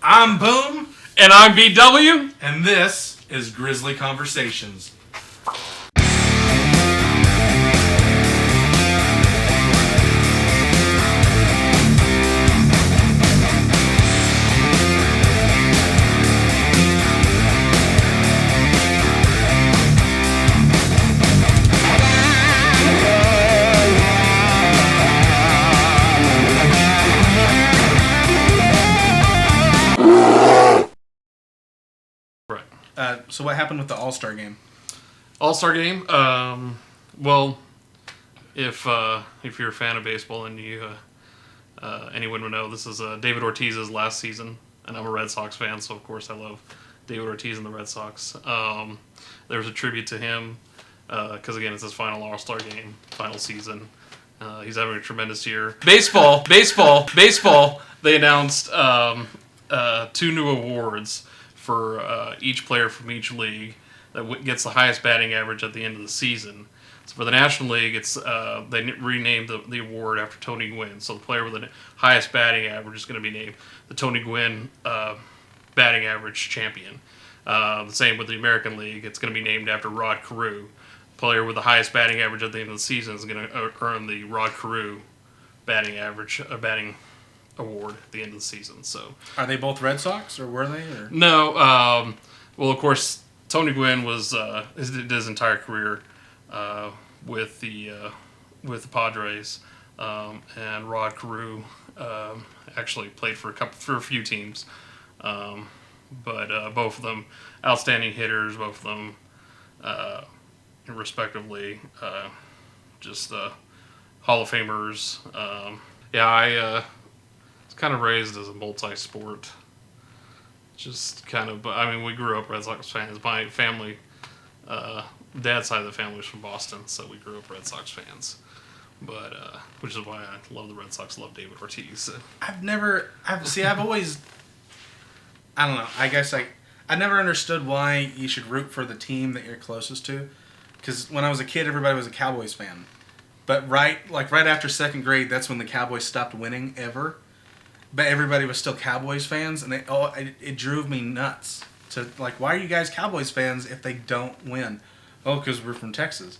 I'm Boom. And I'm BW. And this is Grizzly Conversations. So what happened with the All-Star game? All-Star game? Well, if you're a fan of baseball and you anyone would know, this is David Ortiz's last season, and I'm a Red Sox fan, so of course I love David Ortiz and the Red Sox. There's a tribute to him because again it's his final All-Star game, final season. He's having a tremendous year. Baseball. They announced 2 new awards for each player from each league that gets the highest batting average at the end of the season. So for the National League, it's they renamed the award after Tony Gwynn. So the player with the highest batting average is going to be named the Tony Gwynn batting average champion. The same with the American League. It's going to be named after Rod Carew. The player with the highest batting average at the end of the season is going to earn the Rod Carew batting award at the end of the season. So are they both Red Sox, or were they? Or? No. Well, of course, Tony Gwynn was did his entire career with the Padres, and Rod Carew actually played for a few teams, but both of them outstanding hitters, both of them respectively, just Hall of Famers. I kind of raised as a multi-sport. Just kind of, I mean, we grew up Red Sox fans. My family, dad's side of the family was from Boston, so we grew up Red Sox fans. But, which is why I love the Red Sox, love David Ortiz. I've always, I don't know, I guess I never understood why you should root for the team that you're closest to. Because when I was a kid, everybody was a Cowboys fan. But right after second grade, that's when the Cowboys stopped winning ever. But everybody was still Cowboys fans, and it drove me nuts. To why are you guys Cowboys fans if they don't win? Oh, because we're from Texas.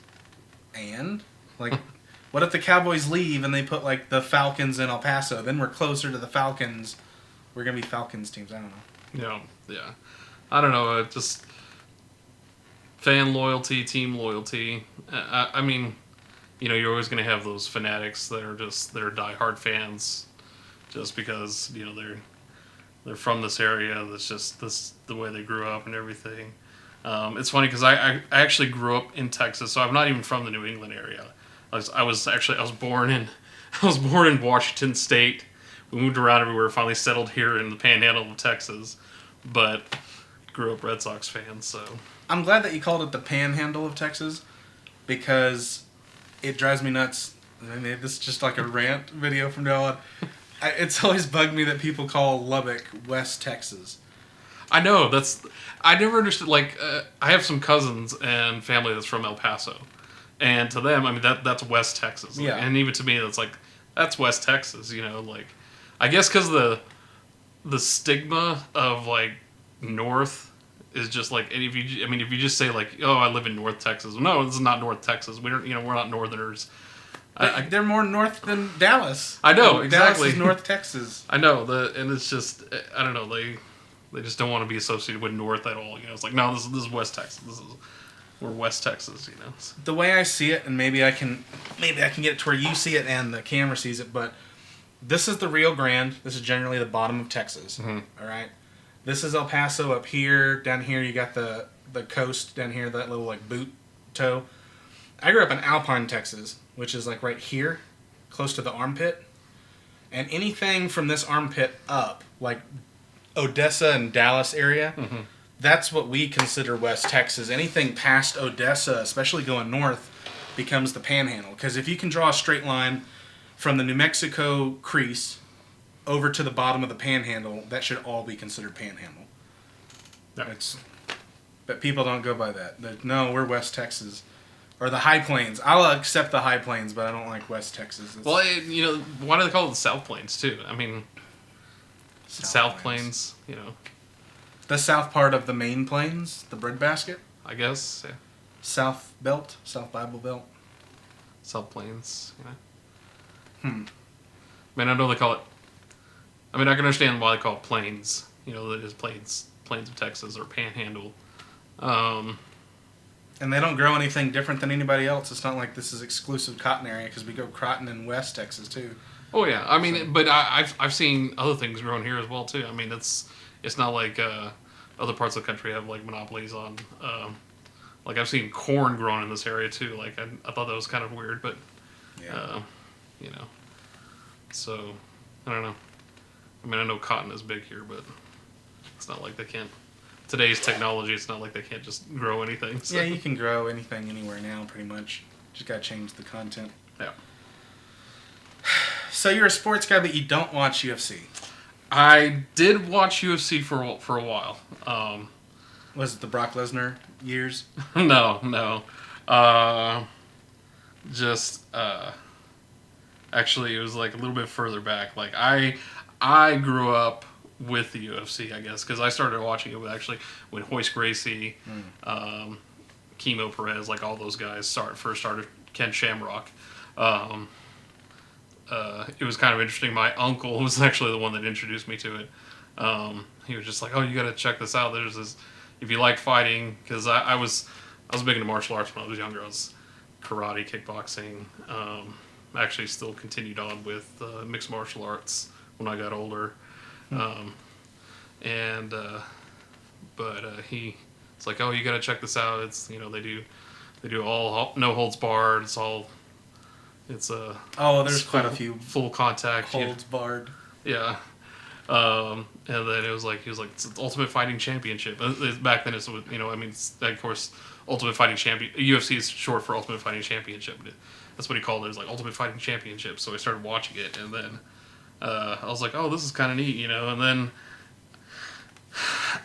And what if the Cowboys leave and they put the Falcons in El Paso? Then we're closer to the Falcons. We're gonna be Falcons teams. I don't know. Yeah. I don't know. Just fan loyalty, team loyalty. I mean, you're always gonna have those fanatics that are diehard fans. Just because they're from this area, that's just the way they grew up and everything. It's funny because I actually grew up in Texas, so I'm not even from the New England area. I was born in Washington State. We moved around everywhere. Finally settled here in the Panhandle of Texas, but grew up Red Sox fan. So I'm glad that you called it the Panhandle of Texas because it drives me nuts. I mean, this is just like a rant video from now on. It's always bugged me that people call Lubbock West Texas. I know, I never understood, I have some cousins and family that's from El Paso. And to them, I mean, that's West Texas. Yeah. And even to me, that's West Texas, I guess because the stigma of, North is just, if you just say, oh, I live in North Texas. No, this is not North Texas. We're not Northerners. They're more north than Dallas. I know, exactly. Dallas is North Texas. I know, and it's just, I don't know, they just don't want to be associated with North at all. It's no, this is West Texas. We're West Texas. The way I see it, and maybe I can get it to where you see it and the camera sees it, but this is the Rio Grande. This is generally the bottom of Texas. Mm-hmm. All right, this is El Paso up here. Down here, you got the coast down here, that little boot toe. I grew up in Alpine, Texas, which is right here, close to the armpit. And anything from this armpit up, Odessa and Dallas area, mm-hmm. That's what we consider West Texas. Anything past Odessa, especially going north, becomes the Panhandle. Because if you can draw a straight line from the New Mexico crease over to the bottom of the Panhandle, that should all be considered Panhandle. But people don't go by that. No, we're West Texas. Or the High Plains. I'll accept the High Plains, but I don't like West Texas. Well, why do they call it the South Plains, too? I mean, South Plains, you know. The south part of the main plains, the breadbasket? I guess, yeah. South Belt? South Bible Belt? South Plains, you know. I mean, I know they call it... I mean, I can understand why they call it plains. You know, that is plains of Texas or Panhandle. And they don't grow anything different than anybody else. It's not like this is exclusive cotton area, because we go cotton in West Texas too. Oh yeah, I mean, but I've seen other things growing here as well too. I mean, it's not like other parts of the country have like monopolies on. Like I've seen corn growing in this area too. Like I thought that was kind of weird, but you know, so I don't know. I mean, I know cotton is big here, but it's not like they can't. Today's technology, it's not like they can't just grow anything. So. Yeah, you can grow anything anywhere now, pretty much. Just gotta change the content. Yeah. So you're a sports guy, but you don't watch UFC. I did watch UFC for a while. Was it the Brock Lesnar years? No. Actually, it was like a little bit further back. Like I grew up with the UFC, I guess, because I started watching it when Royce Gracie, Chemo Perez, like all those guys first started. Ken Shamrock. It was kind of interesting. My uncle was actually the one that introduced me to it. He was just like, "Oh, you got to check this out. There's this. If you like fighting, because I was big into martial arts when I was younger. I was karate, kickboxing. I actually still continued on with mixed martial arts when I got older." It's like, "Oh, you got to check this out. It's, you know, they do all no holds barred. It's there's quite a few full contact holds barred." Yeah. And then he was like, "It's the Ultimate Fighting Championship." Back then, of course, Ultimate Fighting Champion. UFC is short for Ultimate Fighting Championship. That's what he called it. It was like Ultimate Fighting Championship. So I started watching it, and then I was like, "Oh, this is kind of neat," you know. And then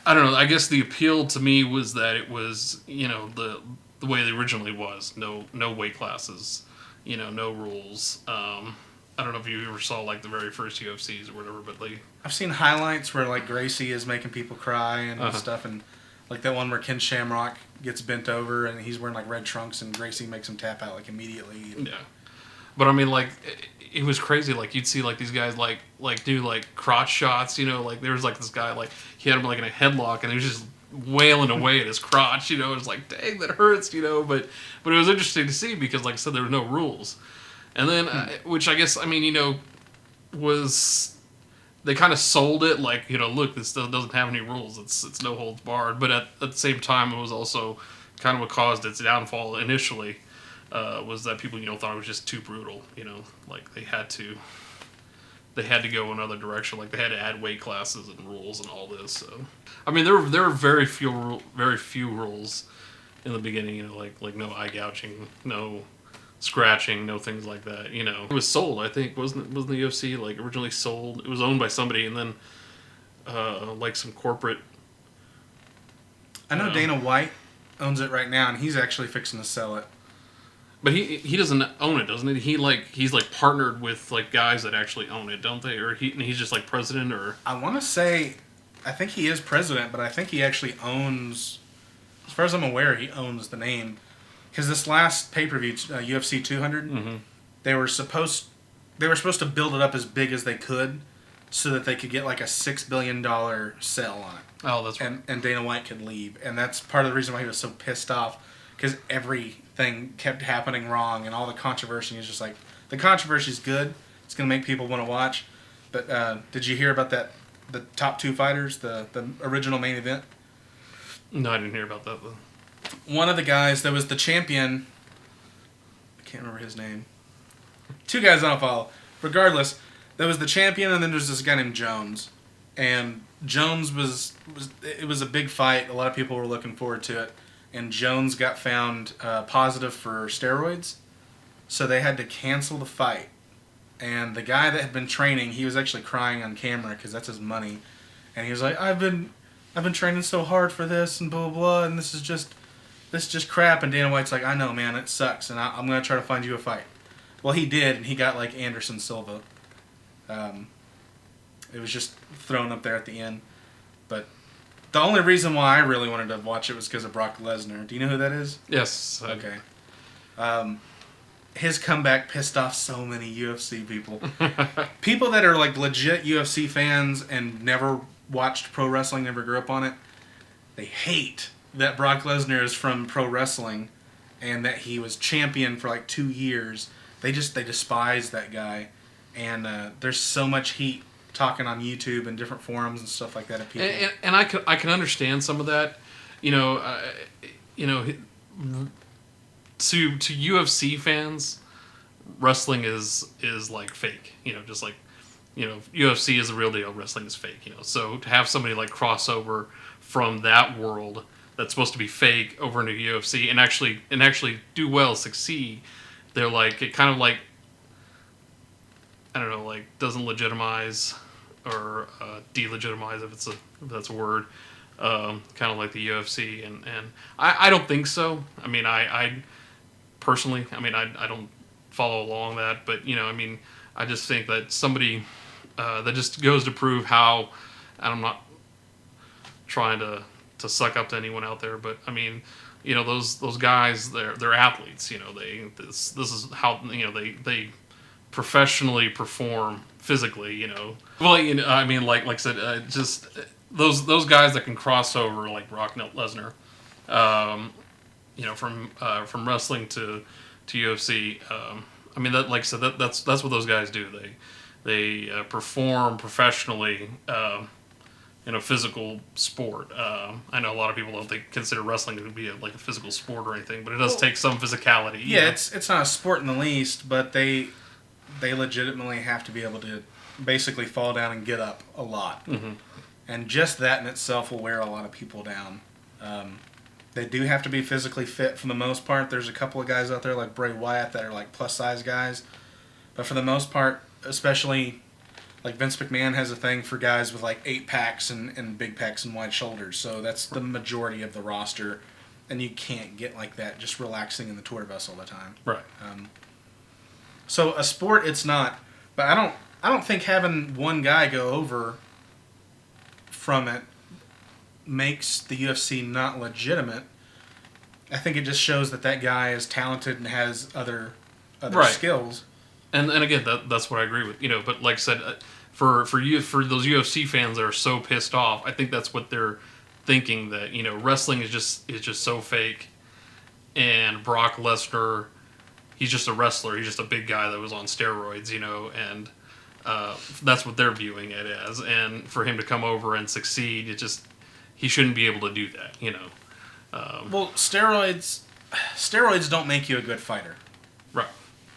I don't know. I guess the appeal to me was that it was, you know, the way it originally was. No weight classes, you know, no rules. I don't know if you ever saw like the very first UFCs or whatever, but I've seen highlights where like Gracie is making people cry and stuff, and like that one where Ken Shamrock gets bent over and he's wearing like red trunks and Gracie makes him tap out like immediately. Yeah, but I mean, like it was crazy. Like you'd see like these guys like do like crotch shots, you know. Like there was like this guy, like he had him like in a headlock and he was just wailing away at his crotch, you know. It was like, dang, that hurts, you know. But it was interesting to see because, like I said, there were no rules. And then, which I guess, I mean, you know, they kind of sold it like, you know, look, this doesn't have any rules. It's no holds barred. But at the same time, it was also kind of what caused its downfall initially, was that people, you know, thought it was just too brutal. You know, like they had to go another direction. Like they had to add weight classes and rules and all this. So, I mean, there were very few rules in the beginning. You know, like no eye gouging, no scratching, no things like that, you know. It was sold, I think, wasn't the UFC like originally sold? It was owned by somebody, and then like some corporate. I know Dana White owns it right now, and he's actually fixing to sell it. But he doesn't own it, doesn't he? He's like partnered with like guys that actually own it, don't they? Or he's just like president, or I want to say, I think he is president, but I think he actually owns, as far as I'm aware, he owns the name. Because this last pay-per-view, UFC 200, they were supposed to build it up as big as they could, so that they could get like a $6 billion sale on it. Oh, that's right. And Dana White could leave, and that's part of the reason why he was so pissed off, because everything kept happening wrong, and all the controversy is just like, the controversy is good. It's gonna make people want to watch. But did you hear about that? The top two fighters, the original main event. No, I didn't hear about that though. One of the guys that was the champion, I can't remember his name. Two guys I don't follow. Regardless, there was the champion, and then there's this guy named Jones. And Jones it was a big fight. A lot of people were looking forward to it. And Jones got found positive for steroids, so they had to cancel the fight. And the guy that had been training, he was actually crying on camera because that's his money. And he was like, I've been training so hard for this and blah blah blah, and this is just crap. And Dana White's like, I know, man, it sucks, and I'm going to try to find you a fight. Well, he did, and he got like Anderson Silva. It was just thrown up there at the end. But the only reason why I really wanted to watch it was because of Brock Lesnar. Do you know who that is? Yes. Okay. His comeback pissed off so many UFC people. People that are like legit UFC fans and never watched pro wrestling, never grew up on it, they hate that Brock Lesnar is from pro wrestling and that he was champion for like 2 years. They despise that guy. And there's so much heat talking on YouTube and different forums and stuff like that of people. And I can understand some of that, to UFC fans, wrestling is like fake, just like, UFC is the real deal, wrestling is fake, so to have somebody like cross over from that world that's supposed to be fake over into UFC and actually do well, succeed, they're like, it kind of like, I don't know, like doesn't legitimize or delegitimize if that's a word, kind of like the UFC, and I don't think so. I mean, I personally, I don't follow along that, but I just think that somebody that just goes to prove how, and I'm not trying to suck up to anyone out there, but those guys, they're athletes. This is how they professionally perform physically. Well, like I said, just those guys that can cross over like Brock Lesnar, from wrestling to UFC. That, like I said, that's what those guys do. They perform professionally in a physical sport. I know a lot of people don't consider wrestling to be like a physical sport or anything, but it does take some physicality. Yeah, it's not a sport in the least, but they legitimately have to be able to basically fall down and get up a lot. Mm-hmm. And just that in itself will wear a lot of people down. They do have to be physically fit for the most part. There's a couple of guys out there like Bray Wyatt that are like plus-size guys. But for the most part, especially like Vince McMahon has a thing for guys with like 8-packs and big pecs and wide shoulders. So that's the majority of the roster. And you can't get like that just relaxing in the tour bus all the time. Right. So a sport it's not. But I don't think having one guy go over from it makes the UFC not legitimate. I think it just shows that guy is talented and has other skills. And again, that's what I agree with. But like I said, for those UFC fans that are so pissed off, I think that's what they're thinking, that wrestling is just so fake, and Brock Lesnar, he's just a wrestler. He's just a big guy that was on steroids, and that's what they're viewing it as. And for him to come over and succeed, he shouldn't be able to do that, Well, steroids don't make you a good fighter. Right.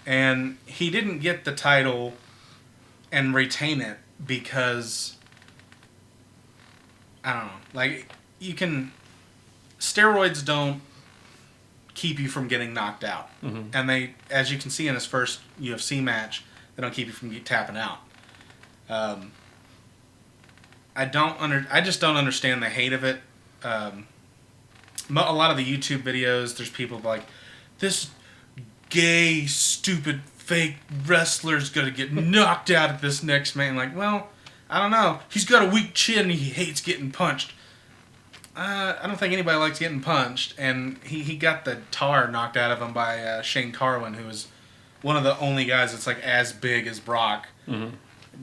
And he didn't get the title and retain it because, I don't know, like, steroids don't keep you from getting knocked out. Mm-hmm. And as you can see in his first UFC match, they don't keep you from tapping out. I just don't understand the hate of it. A lot of the YouTube videos, there's people like, this gay, stupid, fake wrestler's gonna get knocked out at this next man. Like, well, I don't know. He's got a weak chin and he hates getting punched. I don't think anybody likes getting punched. And he got the tar knocked out of him by Shane Carwin, who is one of the only guys that's like as big as Brock. Mm-hmm.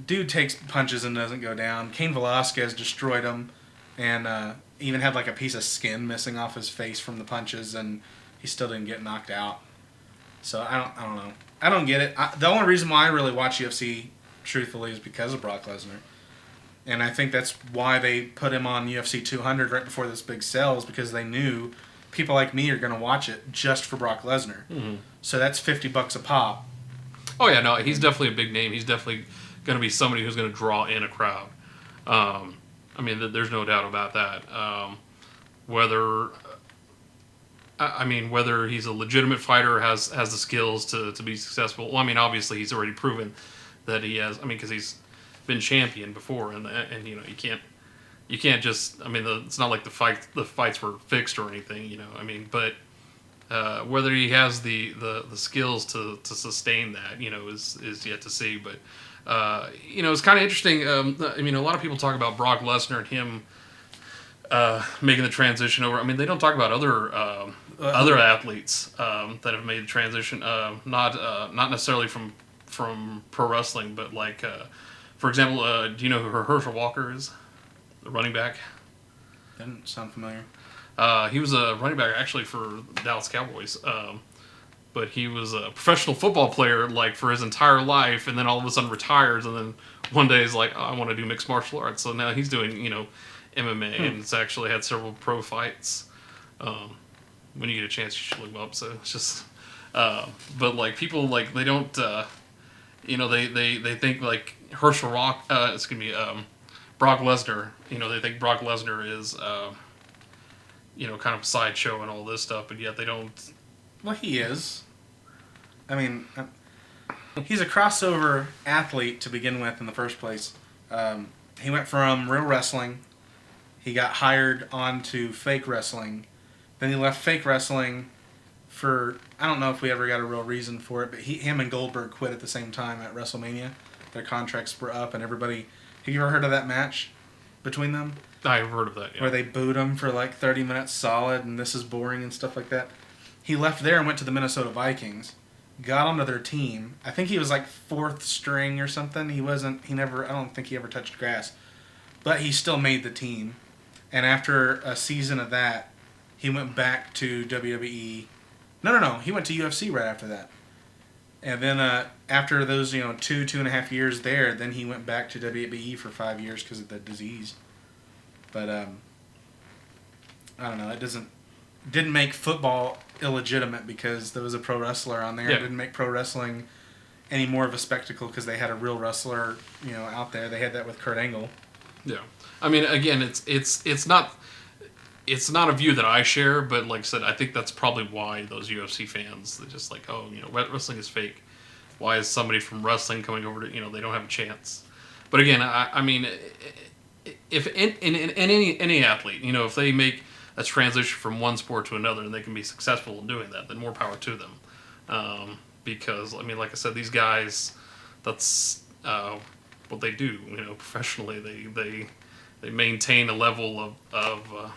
Dude takes punches and doesn't go down. Cain Velasquez destroyed him, and even had like a piece of skin missing off his face from the punches, and he still didn't get knocked out. So I don't know. I don't get it. The only reason why I really watch UFC, truthfully, is because of Brock Lesnar, and I think that's why they put him on UFC 200 right before this big sell, is because they knew people like me are going to watch it just for Brock Lesnar. Mm-hmm. So that's $50 a pop. Oh yeah, no, he's definitely a big name. He's definitely going to be somebody who's going to draw in a crowd. There's no doubt about that. Whether he's a legitimate fighter, has the skills to be successful. Well, obviously he's already proven that he has. Because he's been champion before, and you can't just. It's not like the fights were fixed or anything. But whether he has the skills to sustain that, is yet to see. But it's kind of interesting. I mean, a lot of people talk about Brock Lesnar and him making the transition over. I mean, they don't talk about other athletes that have made the transition. Not necessarily from pro wrestling, but like, for example, do you know who Herschel Walker is? The running back. Doesn't sound familiar. He was a running back actually for the Dallas Cowboys. But he was a professional football player like for his entire life, and then all of a sudden retires, and then one day he's like, oh, I want to do mixed martial arts. So now he's doing MMA, and it's actually had several pro fights. When you get a chance, you should look him up. So it's just, but like people like they don't, they think like Brock Lesnar. They think Brock Lesnar is, kind of sideshow and all this stuff, but yet they don't. Well, he is. I mean, he's a crossover athlete to begin with in the first place. He went from real wrestling. He got hired onto fake wrestling. Then he left fake wrestling for, I don't know if we ever got a real reason for it, but him and Goldberg quit at the same time at WrestleMania. Their contracts were up and everybody... Have you ever heard of that match between them? I've heard of that, yeah. Where they booed him for like 30 minutes solid and this is boring and stuff like that. He left there and went to the Minnesota Vikings. Got onto their team. I think he was like fourth string or something. I don't think he ever touched grass. But he still made the team. And after a season of that, he went back to WWE. No. He went to UFC right after that. And then after those, 2.5 years there, then he went back to WWE for 5 years because of the disease. But I don't know. It didn't make football illegitimate because there was a pro wrestler on there. Yeah. It didn't make pro wrestling any more of a spectacle because they had a real wrestler, out there. They had that with Kurt Angle. Yeah, I mean, again, it's not a view that I share, but like I said, I think that's probably why those UFC fans, they're just like, oh, wrestling is fake. Why is somebody from wrestling coming over to, they don't have a chance. But again, I mean, if in any athlete, if they make a transition from one sport to another and they can be successful in doing that, then more power to them. Because, I mean, like I said, these guys, that's what they do, professionally. They maintain a level of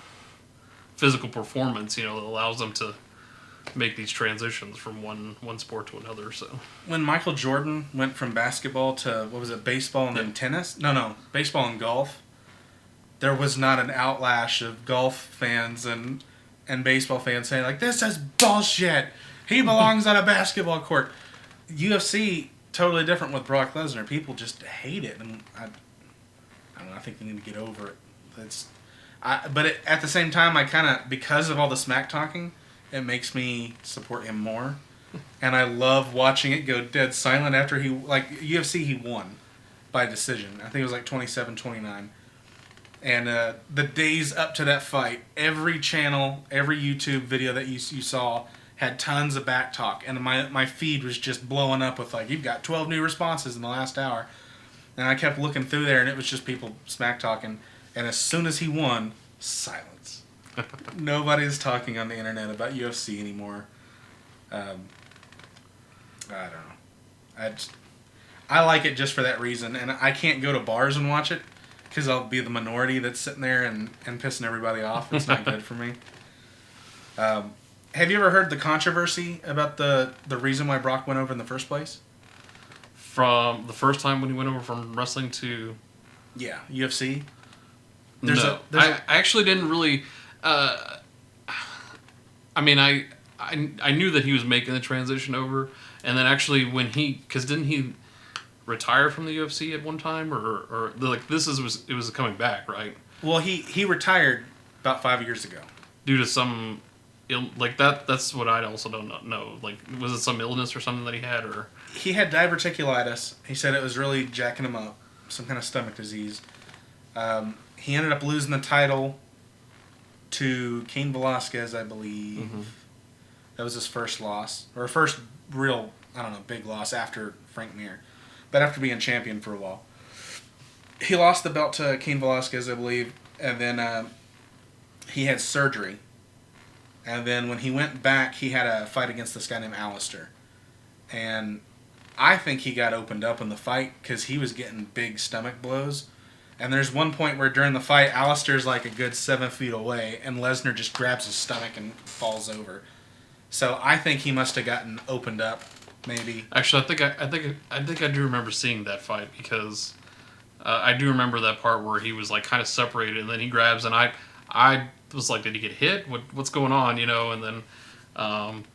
physical performance, that allows them to make these transitions from one sport to another. So when Michael Jordan went from basketball to, baseball and then tennis? No, baseball and golf. There was not an outlash of golf fans and baseball fans saying, like, this is bullshit. He belongs on a basketball court. UFC, totally different with Brock Lesnar. People just hate it. And I don't know, I think they need to get over it. At the same time, I kind of, because of all the smack talking, it makes me support him more. And I love watching it go dead silent after UFC, he won by decision. I think it was like 27-29. And the days up to that fight, every channel, every YouTube video that you saw had tons of back talk. And my feed was just blowing up with, like, you've got 12 new responses in the last hour. And I kept looking through there, and it was just people smack talking. And as soon as he won, silence. Nobody's talking on the internet about UFC anymore. I don't know. I like it just for that reason. And I can't go to bars and watch it, because I'll be the minority that's sitting there and pissing everybody off. It's not good for me. Have you ever heard the controversy about the reason why Brock went over in the first place? From the first time when he went over from wrestling to... Yeah, UFC? I actually didn't really... I mean, I knew that he was making the transition over, and then actually when he... Because didn't he retire from the UFC at one time, or like it was coming back, right? Well, he retired about 5 years ago due to some that's what I also don't know. Like, was it some illness or something that he had, or he had diverticulitis? He said it was really jacking him up, some kind of stomach disease. He ended up losing the title to Cain Velasquez, I believe. Mm-hmm. That was his first loss, or first real, big loss after Frank Mir. But after being champion for a while. He lost the belt to Cain Velasquez, I believe, and then he had surgery. And then when he went back, he had a fight against this guy named Alistair. And I think he got opened up in the fight because he was getting big stomach blows. And there's one point where during the fight, Alistair's like a good 7 feet away, and Lesnar just grabs his stomach and falls over. So I think he must have gotten opened up, maybe. Actually, I think I do remember seeing that fight because I do remember that part where he was like kind of separated, and then he grabs, and I was like, did he get hit? What's going on? You know, and then,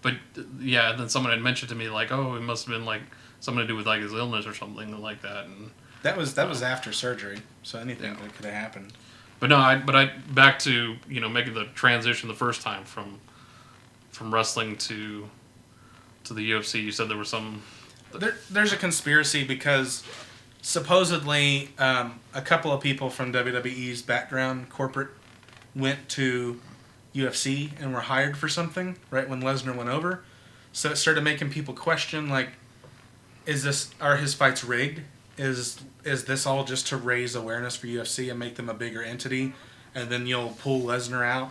but yeah, then someone had mentioned to me like, oh, it must have been like something to do with like his illness or something like that, and. That was after surgery, so anything that could have happened. But no, I back to making the transition the first time from wrestling to the UFC. You said there was some. There's a conspiracy because supposedly a couple of people from WWE's background corporate went to UFC and were hired for something right when Lesnar went over. So it started making people question like, are his fights rigged? Is this all just to raise awareness for UFC and make them a bigger entity, and then you'll pull Lesnar out?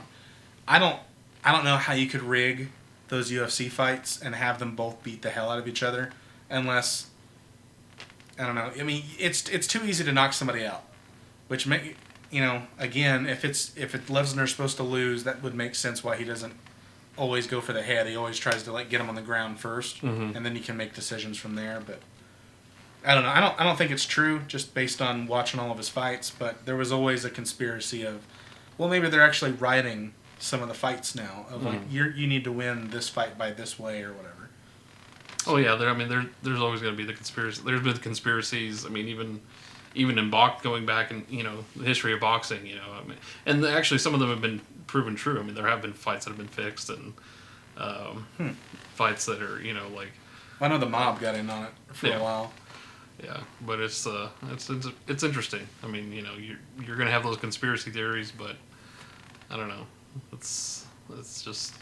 I don't know how you could rig those UFC fights and have them both beat the hell out of each other, unless I don't know. I mean, it's too easy to knock somebody out, which again, if Lesnar's supposed to lose, that would make sense why he doesn't always go for the head. He always tries to like get him on the ground first, and then you can make decisions from there, but. I don't know. I don't think it's true just based on watching all of his fights, but there was always a conspiracy of, well, maybe they're actually writing some of the fights now of like you need to win this fight by this way or whatever. Oh yeah, there's always going to be the conspiracy. There's been conspiracies. I mean, even in going back in the history of boxing, and actually some of them have been proven true. I mean, there have been fights that have been fixed and fights that are like. I know the mob got in on it for a while. Yeah, but it's interesting. I mean, you're gonna have those conspiracy theories, but I don't know. It's just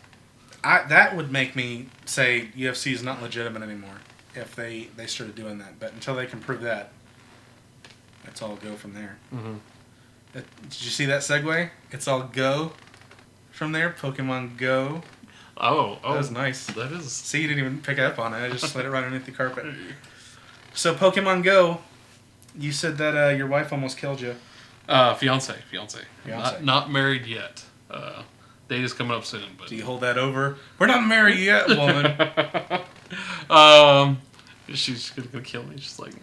that would make me say UFC is not legitimate anymore if they started doing that. But until they can prove that, it's all go from there. Mm-hmm. Did you see that segue? It's all go from there. Pokemon Go. Oh, that was nice. That is. See, you didn't even pick up on it. I just let it run underneath the carpet. So Pokemon Go, you said that your wife almost killed you. Fiance. Not married yet. Date is coming up soon. But do you hold that over? We're not married yet, woman. She's gonna kill me. She's like,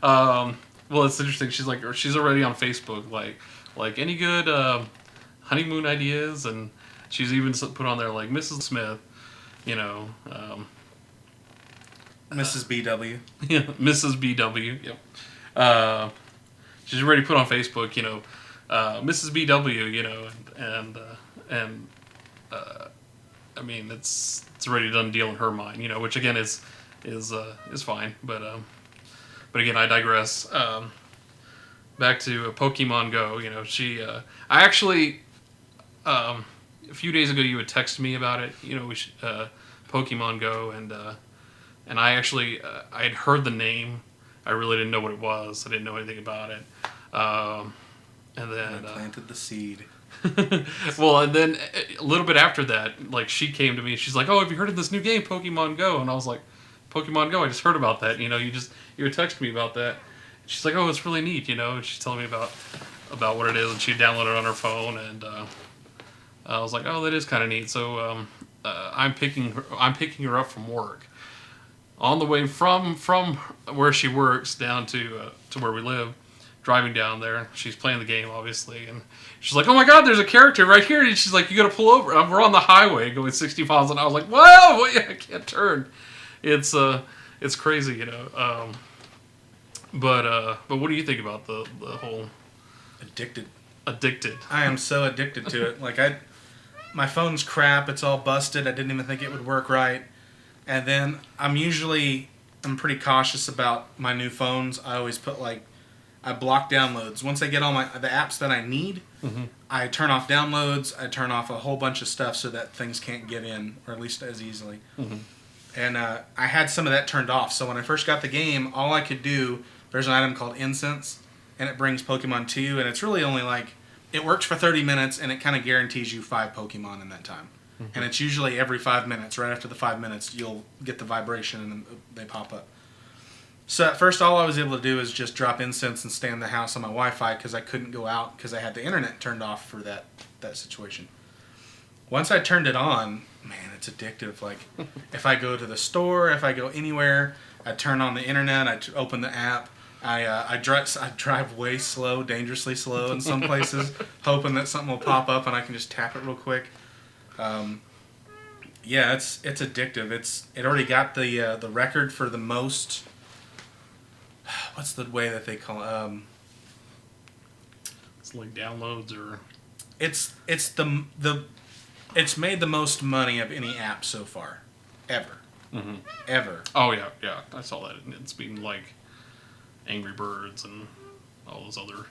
well, it's interesting. She's already on Facebook. Like any good honeymoon ideas, and she's even put on there like Mrs. Smith. Mrs. BW. Yeah, Mrs. BW. Yep. She's already put on Facebook, Mrs. BW, and I mean it's already done deal in her mind, which again is fine, but again I digress. Back to Pokemon Go, I actually a few days ago you had texted me about it, we should Pokemon Go and I actually, I had heard the name. I really didn't know what it was. I didn't know anything about it. And then... I planted the seed. Well, and then a little bit after that, like, she came to me. She's like, oh, have you heard of this new game, Pokemon Go? And I was like, Pokemon Go? I just heard about that. You had texted me about that. She's like, oh, it's really neat, And she's telling me about what it is. And she downloaded it on her phone. And I was like, oh, that is kind of neat. So I'm picking her up from work. On the way from where she works down to where we live, driving down there, she's playing the game, obviously, and she's like, oh my god, there's a character right here, and she's like, you gotta pull over. We're on the highway going 60 miles an hour. I was like, whoa, I can't turn. It's crazy, But what do you think about the whole... Addicted. I am so addicted to it. Like, my phone's crap, it's all busted, I didn't even think it would work right. And then I'm pretty cautious about my new phones. I always put I block downloads. Once I get all the apps that I need, I turn off downloads. I turn off a whole bunch of stuff so that things can't get in, or at least as easily. And I had some of that turned off. So when I first got the game, all I could do, there's an item called Incense, and it brings Pokemon to you, and it's really only it works for 30 minutes, and it kind of guarantees you 5 Pokemon in that time. And it's usually every 5 minutes. Right after the 5 minutes, you'll get the vibration and they pop up. So at first, all I was able to do is just drop incense and stay in the house on my Wi-Fi because I couldn't go out because I had the internet turned off for that situation. Once I turned it on, man, it's addictive. Like, if I go to the store, if I go anywhere, I turn on the internet, I open the app. I drive way slow, dangerously slow in some places, hoping that something will pop up and I can just tap it real quick. Yeah, it's addictive. It already got the record for the most. What's the way that they call it? It's like downloads or. It's made the most money of any app so far, ever. Mm-hmm. Ever. Oh yeah, I saw that. It's been like Angry Birds and all those other.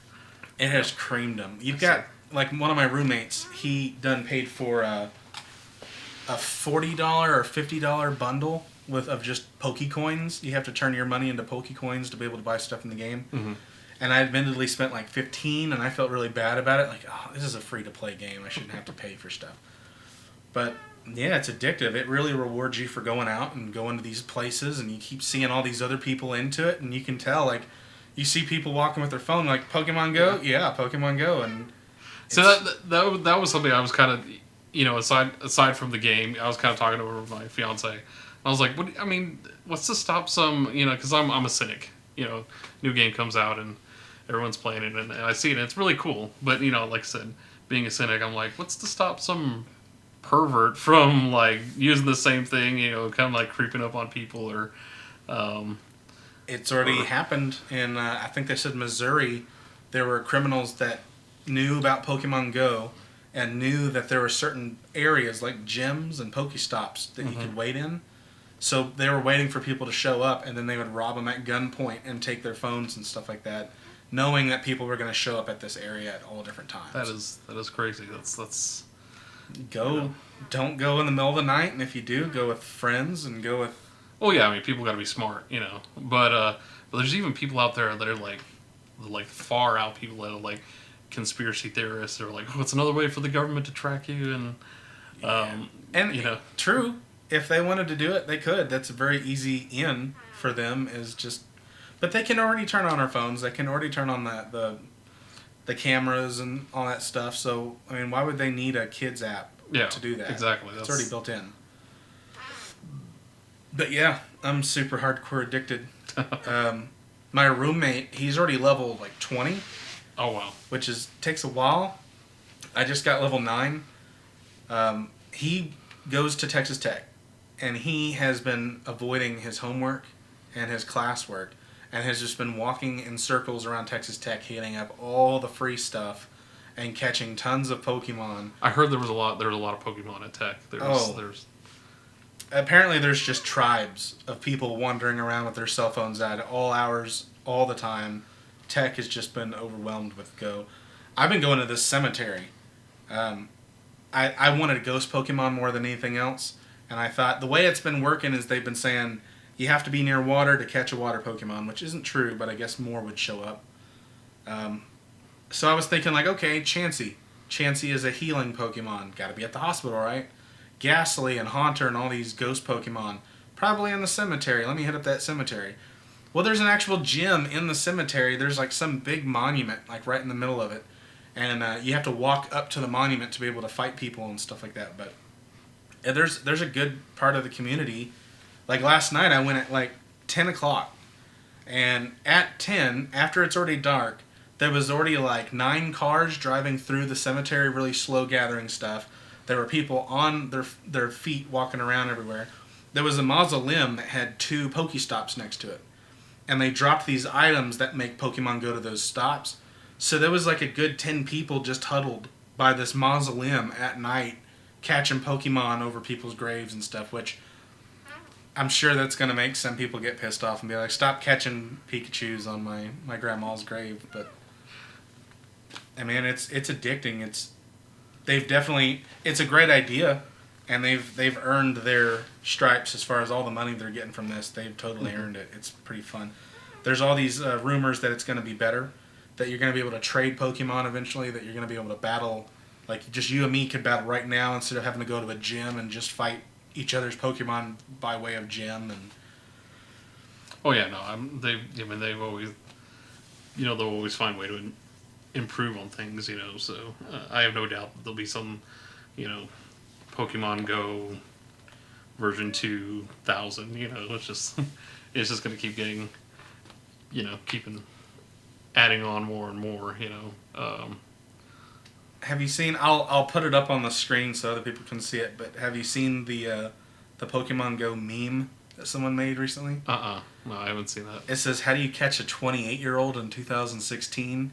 It has creamed them. You've got like one of my roommates. He done paid for a $40 or $50 bundle of just Pokecoins. You have to turn your money into Pokecoins to be able to buy stuff in the game. Mm-hmm. And I admittedly spent like $15, and I felt really bad about it. Like, oh, this is a free-to-play game. I shouldn't have to pay for stuff. But yeah, it's addictive. It really rewards you for going out and going to these places, and you keep seeing all these other people into it, and you can tell, like, you see people walking with their phone, like, Pokemon Go? Yeah, Pokemon Go. And so that was something I was kind of, aside from the game, I was kind of talking over my fiance. I was like, what's to stop some, because I'm a cynic. New game comes out and everyone's playing it, and I see it, and it's really cool. But, like I said, being a cynic, I'm like, what's to stop some pervert from, like, using the same thing, kind of like creeping up on people or... It's already happened in, I think they said Missouri. There were criminals that knew about Pokemon Go and knew that there were certain areas like gyms and Pokestops that you could wait in. So they were waiting for people to show up, and then they would rob them at gunpoint and take their phones and stuff like that, knowing that people were going to show up at this area at all different times. That is crazy. That's Don't go in the middle of the night, and if you do, go with friends and go with... Well, yeah, people got to be smart, But there's even people out there that are like far out people that are like conspiracy theorists. They're like, oh, it's another way for the government to track you, and true. If they wanted to do it, they could. That's a very easy in for them. But they can already turn on our phones. They can already turn on the cameras and all that stuff. So why would they need a kids app to do that? Exactly. It's already built in. But yeah, I'm super hardcore addicted. My roommate, he's already level like 20. Oh wow! Which takes a while. I just got level 9. He goes to Texas Tech, and he has been avoiding his homework and his classwork, and has just been walking in circles around Texas Tech, hitting up all the free stuff, and catching tons of Pokemon. I heard there was a lot of Pokemon at Tech. There's Apparently there's just tribes of people wandering around with their cell phones out at all hours, all the time. Tech has just been overwhelmed with Go. I've been going to this cemetery. I wanted a ghost Pokemon more than anything else, and I thought the way it's been working is they've been saying you have to be near water to catch a water Pokemon, which isn't true, but I guess more would show up. So I was thinking, like, okay, Chansey. Chansey is a healing Pokemon. Got to be at the hospital, right? Ghastly and Haunter and all these ghost Pokemon. Probably in the cemetery. Let me hit up that cemetery. Well, there's an actual gym in the cemetery. There's like some big monument, like right in the middle of it. And you have to walk up to the monument to be able to fight people and stuff like that. But there's a good part of the community. Like last night I went at like 10 o'clock. And at 10, after it's already dark, there was already like 9 cars driving through the cemetery, really slow gathering stuff. There were people on their feet walking around everywhere. There was a mausoleum that had 2 Pokestops next to it. And they dropped these items that make Pokemon go to those stops. So there was like a good 10 people just huddled by this mausoleum at night, catching Pokemon over people's graves and stuff, which I'm sure that's going to make some people get pissed off and be like, stop catching Pikachus on my grandma's grave. But, it's addicting. It's a great idea, and they've earned their stripes as far as all the money they're getting from this. They've totally earned it. It's pretty fun. There's all these rumors that it's going to be better, that you're going to be able to trade Pokemon eventually, that you're going to be able to battle, like just you and me could battle right now instead of having to go to a gym and just fight each other's Pokemon by way of gym. And Oh yeah, no, they've always, they'll always find a way to improve on things, So I have no doubt that there'll be some, Pokemon Go version 2000. It's just going to keep getting, keeping adding on more and more. Have you seen? I'll put it up on the screen so other people can see it. But have you seen the Pokemon Go meme that someone made recently? No, I haven't seen that. It says, "How do you catch a 28-year-old in 2016?"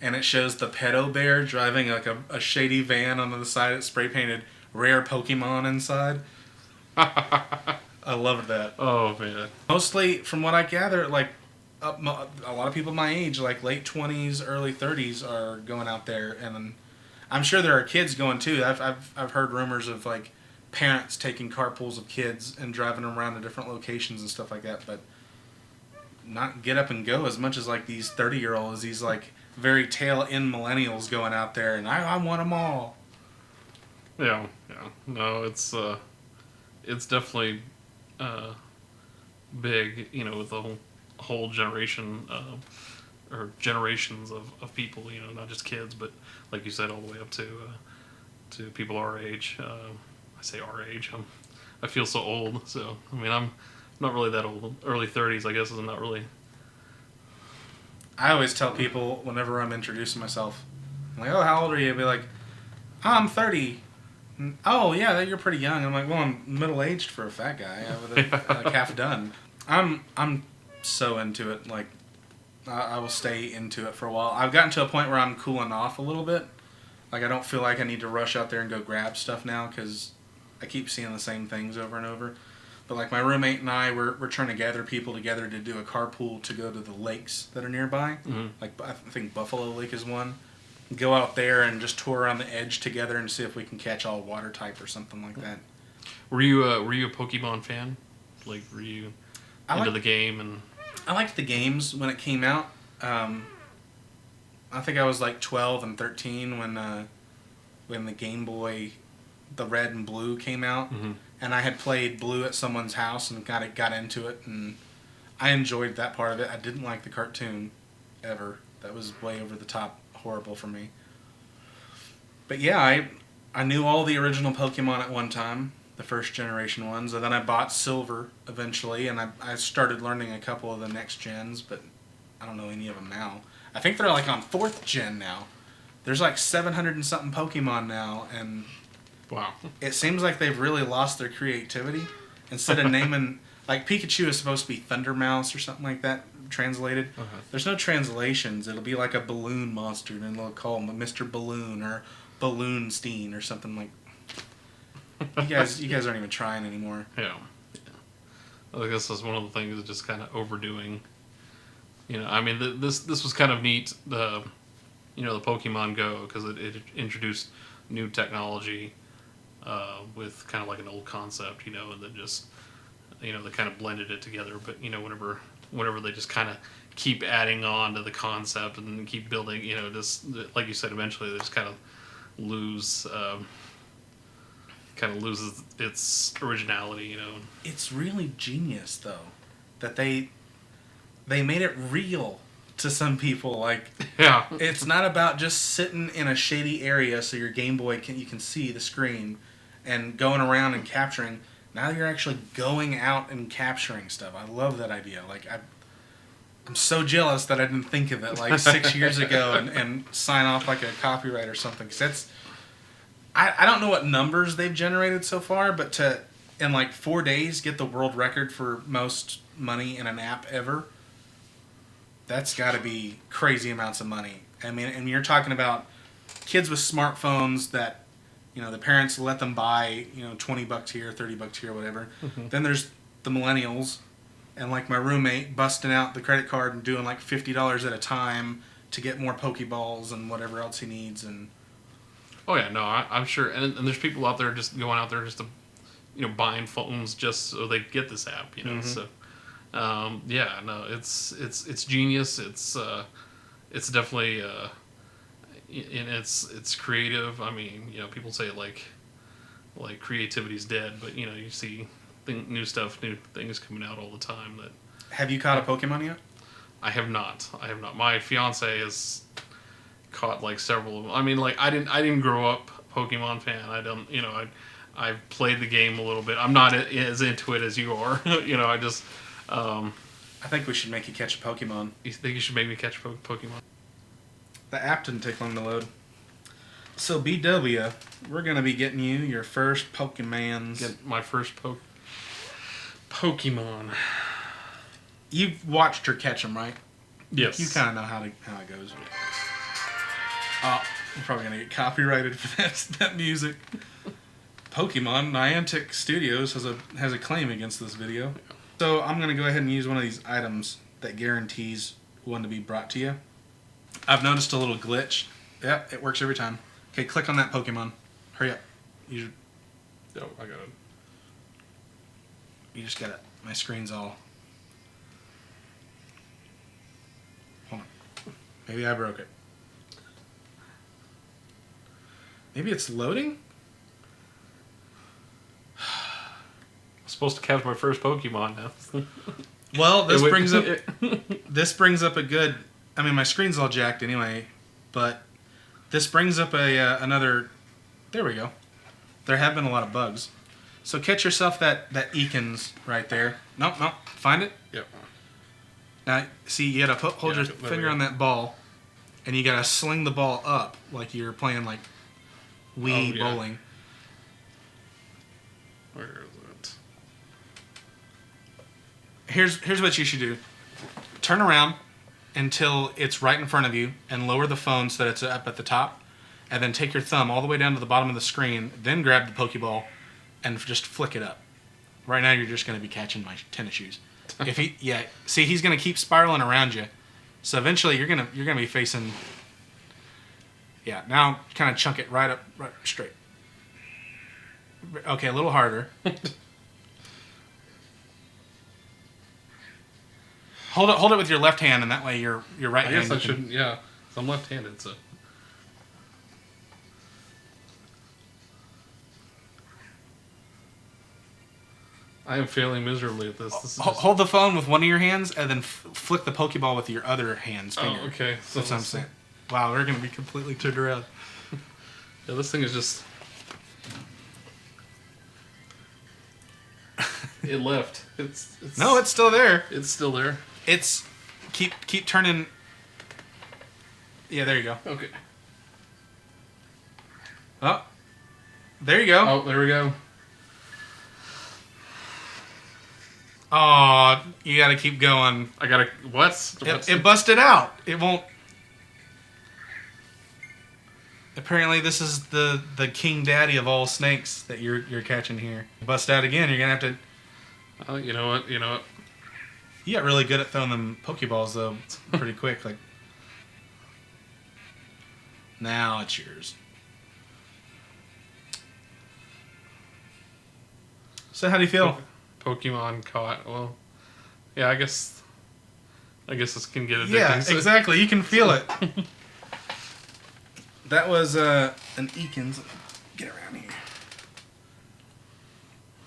And it shows the pedo bear driving like a shady van on the side. It's spray painted rare Pokemon inside. I loved that. Oh man. Mostly, from what I gather, like a lot of people my age, like late 20s, early 30s, are going out there, and I'm sure there are kids going too. I've heard rumors of like parents taking carpools of kids and driving them around to different locations and stuff like that, but not get up and go as much as like these 30-year-olds, these like very tail end millennials going out there, and I want them all. Yeah. No, it's definitely big, with the whole generation or generations of people, not just kids, but like you said, all the way up to people our age. I say our age. I feel so old. So I'm not really that old. Early 30s, I guess, is not really. I always tell people whenever I'm introducing myself, I'm like, "Oh, how old are you?" I'll be like, "Oh, I'm 30." "Oh, yeah, you're pretty young." I'm like, "Well, I'm middle-aged for a fat guy. I was like half done." I'm so into it. Like, I will stay into it for a while. I've gotten to a point where I'm cooling off a little bit. Like, I don't feel like I need to rush out there and go grab stuff now because I keep seeing the same things over and over. But like my roommate and I, we're trying to gather people together to do a carpool to go to the lakes that are nearby. Mm-hmm. Like I think Buffalo Lake is one. Go out there and just tour around the edge together and see if we can catch all water type or something like that. Were you a Pokemon fan? Like, were you into the game? And I liked the games when it came out. I think I was like 12 and 13 when the Game Boy, the red and blue came out, mm-hmm. and I had played blue at someone's house and got into it, and I enjoyed that part of it. I didn't like the cartoon ever. That was way over the top horrible for me. But yeah, I knew all the original Pokemon at one time, the first generation ones, and then I bought Silver eventually, and I started learning a couple of the next gens, but I don't know any of them now. I think they're like on 4th gen now. There's like 700 and something Pokemon now, and wow, it seems like they've really lost their creativity. Instead of naming, like Pikachu is supposed to be Thundermouse or something like that, translated. Uh-huh. There's no translations. It'll be like a balloon monster, and they'll call him Mr. Balloon or Balloonstein or something like. You guys aren't even trying anymore. Yeah. I guess that's one of the things that's just kind of overdoing. This was kind of neat. The Pokemon Go, because it introduced new technology with kind of like an old concept, and then just they kind of blended it together. But whenever they just kind of keep adding on to the concept and keep building, just like you said, eventually they just kind of loses its originality. It's really genius though that they made it real to some people. Like, yeah, it's not about just sitting in a shady area so your Game Boy you can see the screen and going around and capturing. Now you're actually going out and capturing stuff. I love that idea. Like, I'm so jealous that I didn't think of it like 6 years ago and sign off like a copyright or something. 'Cause that's, I don't know what numbers they've generated so far, but to in like 4 days get the world record for most money in an app ever, that's got to be crazy amounts of money. I mean, and you're talking about kids with smartphones that, the parents let them buy, $20 here, $30 here, whatever. Mm-hmm. Then there's the millennials, and like my roommate busting out the credit card and doing like $50 at a time to get more Pokeballs and whatever else he needs. And oh yeah, no, I'm sure. And there's people out there just going out there just to, buying phones just so they get this app, Mm-hmm. So. Yeah, no, it's genius. It's definitely and it's creative. I mean, people say like creativity's dead, but you see new stuff, new things coming out all the time. That Have you caught a Pokemon yet? I have not. My fiance has caught like several of them. I mean, like I didn't grow up Pokemon fan. I don't, I've played the game a little bit. I'm not as into it as you are. I just. I think we should make you catch a Pokemon. You think you should make me catch Pokemon? The app didn't take long to load. So BW, we're gonna be getting you your first Pokemons. Get my first Pokemon. You've watched her catch them, right? Yes. You kind of know how it goes. We're probably gonna get copyrighted for that music. Pokemon Niantic Studios has a claim against this video. So I'm gonna go ahead and use one of these items that guarantees one to be brought to you. I've noticed a little glitch. Yep, it works every time. Okay, click on that Pokemon. Hurry up. Oh, I got it. You just got it. My screen's all. Hold on. Maybe I broke it. Maybe it's loading? I'm supposed to catch my first Pokemon now. Well, this brings up a good. I mean, my screen's all jacked anyway, but this brings up another. There we go. There have been a lot of bugs. So catch yourself that Ekans right there. Nope. Find it. Yep. Now, see, you gotta hold your finger on that ball, and you gotta sling the ball up like you're playing like Wii bowling. Where is it? Here's what you should do. Turn around until it's right in front of you, and lower the phone so that it's up at the top, and then take your thumb all the way down to the bottom of the screen. Then grab the Pokeball, and just flick it up. Right now, you're just gonna be catching my tennis shoes. See, he's gonna keep spiraling around you, so eventually you're gonna be facing. Yeah, now kind of chunk it right straight. Okay, a little harder. Hold it with your left hand, and that way your right hand. I guess I shouldn't. Yeah, I'm left-handed, so. I am failing miserably at this. Hold the phone with one of your hands, and then flick the Pokeball with your other hand's finger. Oh, okay. So that's what I'm saying. Wow, we're gonna be completely turned around. Yeah, this thing is just. It left. It's No, it's still there. It's still there. It's keep turning. Yeah, there you go. Okay. Oh, there you go. Oh, there we go. Oh, you gotta keep going. I gotta what? It busted out. It won't. Apparently, this is the king daddy of all snakes that you're catching here. Bust out again. You're gonna have to. Oh, you know what? You got really good at throwing them Pokeballs though. It's pretty quick. Like. Now it's yours. So how do you feel? Pokemon caught. Well, yeah, I guess this can get addicting. Yeah, exactly. You can feel it. That was an Ekans. Get around here.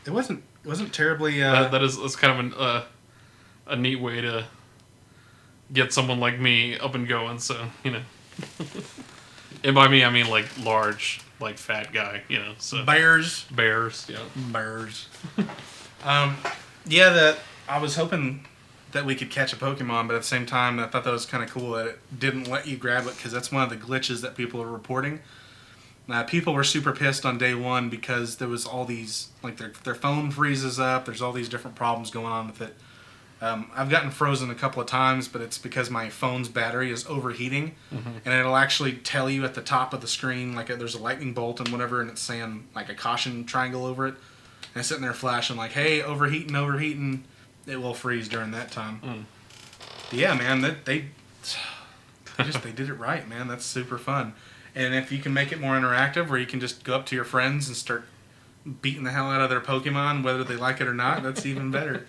It wasn't terribly. That's kind of a neat way to get someone like me up and going. So and by me I mean like large, like fat guy. So bears. Yeah. Bears. Yeah, I was hoping that we could catch a Pokemon, but at the same time, I thought that was kind of cool that it didn't let you grab it, because that's one of the glitches that people are reporting. People were super pissed on day one because there was all these, like their phone freezes up, there's all these different problems going on with it. I've gotten frozen a couple of times, but it's because my phone's battery is overheating, and it'll actually tell you at the top of the screen, like there's a lightning bolt and whatever, and it's saying like a caution triangle over it. And it's sitting there flashing like, hey, overheating, it will freeze during that time. But yeah, man, they did it right, man. That's super fun. And if you can make it more interactive, where you can just go up to your friends and start beating the hell out of their Pokemon, whether they like it or not, that's even better.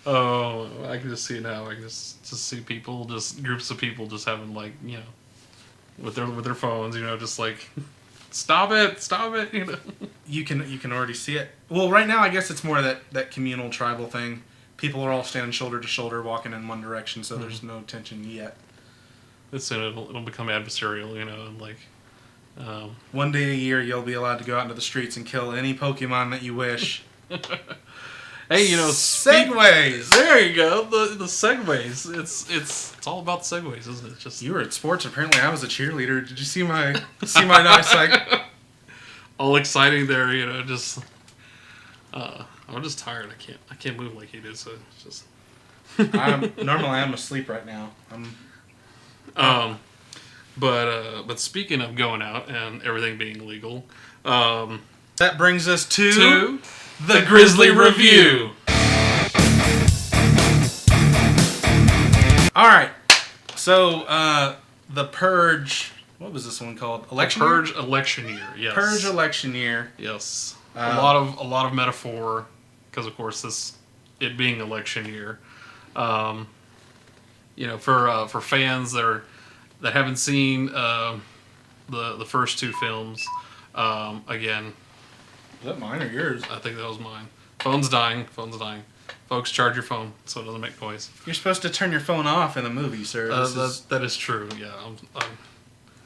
Oh, I can just see it now. I can just see people, just groups of people just having like, with their phones, just like, stop it, You can already see it. Well, right now I guess it's more that communal tribal thing, people are all standing shoulder to shoulder, walking in one direction, so there's no tension yet. But soon it'll become adversarial, and like. One day a year, you'll be allowed to go out into the streets and kill any Pokemon that you wish. Hey, segues. There you go. The segues. It's all about the segues, isn't it? Just you were at sports. Apparently, I was a cheerleader. Did you see my nice all exciting there? Just. I'm just tired. I can't move like he did. So it's just. Normally I'm asleep right now. But speaking of going out and everything being legal, that brings us to the Grizzly Review. All right, so the Purge. What was this one called? Election year? Purge election year. Yes. Purge election year. Yes. A lot of metaphor because of course it being election year. For fans that haven't seen the first two films, again. Is that mine or yours? I think that was mine. Phone's dying. Folks, charge your phone so it doesn't make noise. You're supposed to turn your phone off in a movie, sir. That is true. Yeah, I'm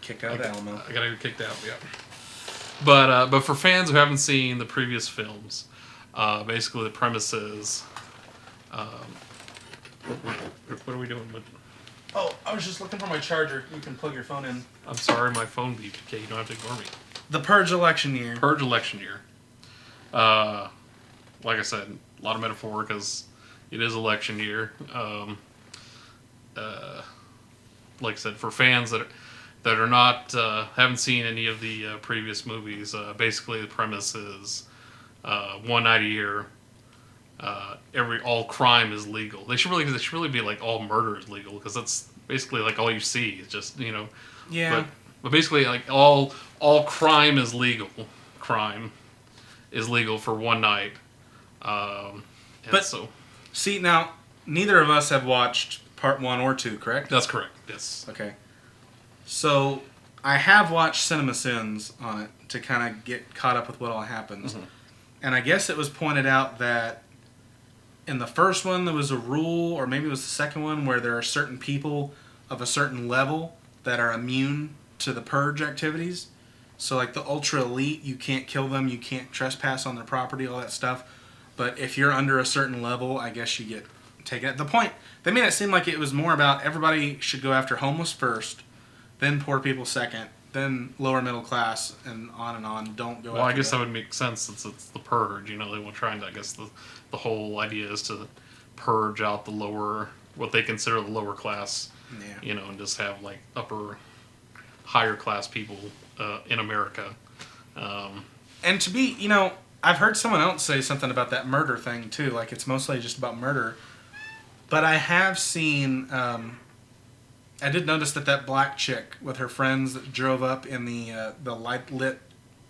kicked out of Alamo. I gotta get kicked out. Yeah. But for fans who haven't seen the previous films, basically the premise is, what are we doing with? Oh, I was just looking for my charger. You can plug your phone in. I'm sorry, my phone beeped. Okay, you don't have to ignore me. The Purge election year. Purge election year. Like I said, a lot of metaphor because it is election year. Like I said, for fans that are not haven't seen any of the previous movies, basically the premise is one night a year. All crime is legal. They should really be like all murder is legal because that's basically like all you see. It's just Yeah. But basically like all crime is legal. Crime is legal for one night. See now, neither of us have watched part 1 or 2, correct? That's correct. Yes. Okay. So I have watched CinemaSins on it to kind of get caught up with what all happens, and I guess it was pointed out that. In the first one, there was a rule, or maybe it was the second one, where there are certain people of a certain level that are immune to the Purge activities. So, like the ultra elite, you can't kill them, you can't trespass on their property, all that stuff. But if you're under a certain level, I guess you get taken. At the point, they made it seem like it was more about everybody should go after homeless first, then poor people second, then lower middle class, and on. Don't go. Well, I guess that would make sense since it's the Purge. They will try and I guess the whole idea is to purge out what they consider the lower class. Yeah. And just have like higher class people in America. And to be, I've heard someone else say something about that murder thing too. Like it's mostly just about murder. But I have seen. I did notice that black chick with her friends that drove up in the light lit